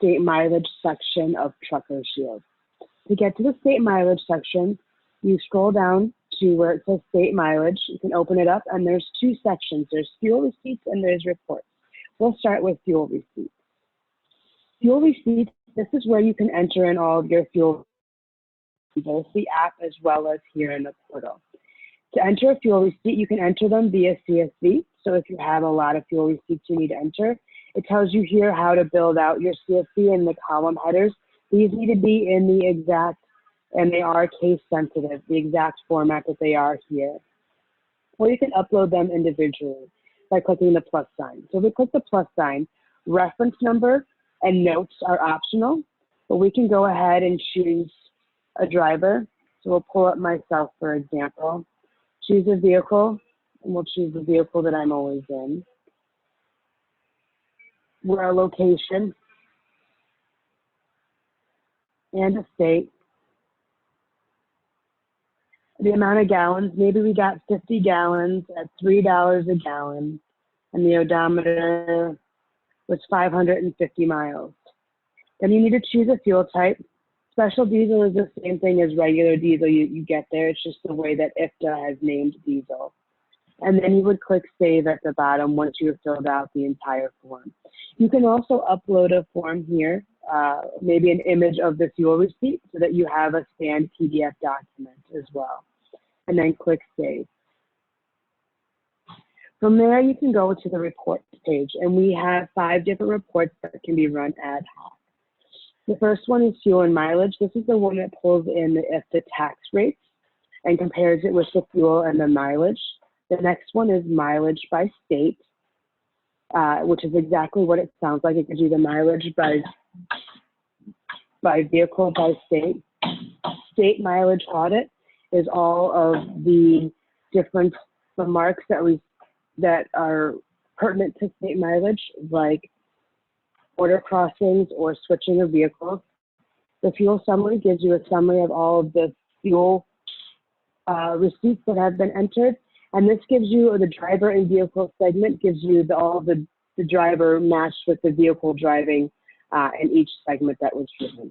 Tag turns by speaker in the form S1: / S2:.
S1: state mileage section of Trucker Shield. To get to the state mileage section, you scroll down to where it says state mileage. You can open it up, and there's two sections. There's fuel receipts and there's reports. We'll start with fuel receipts. Fuel receipts, this is where you can enter in all of your fuel, both the app as well as here in the portal. To enter a fuel receipt, you can enter them via CSV. So if you have a lot of fuel receipts you need to enter, it tells you here how to build out your CSV and the column headers. These need to be in the exact, and they are case sensitive, the exact format that they are here. Or you can upload them individually by clicking the plus sign. So if we click the plus sign, reference number and notes are optional, but we can go ahead and choose a driver. So we'll pull up myself, for example, choose a vehicle, and we'll choose the vehicle that I'm always in. We're a location and a state. The amount of gallons, maybe we got 50 gallons at $3 a gallon, and the odometer was 550 miles. Then you need to choose a fuel type. Special diesel is the same thing as regular diesel you get there. It's just the way that IFTA has named diesel. And then you would click save at the bottom once you have filled out the entire form. You can also upload a form here, maybe an image of the fuel receipt so that you have a scanned PDF document as well. And then click save. From there, you can go to the reports page, and we have 5 different reports that can be run ad hoc. The first one is fuel and mileage. This is the one that pulls in the tax rates and compares it with the fuel and the mileage. The next one is mileage by state, which is exactly what it sounds like. It gives you the mileage by vehicle by state. State mileage audit is all of the different remarks that are pertinent to state mileage, like border crossings or switching of vehicles. The fuel summary gives you a summary of all of the fuel receipts that have been entered. And this gives you, the driver and vehicle segment gives you all the driver matched with the vehicle driving in each segment that was given.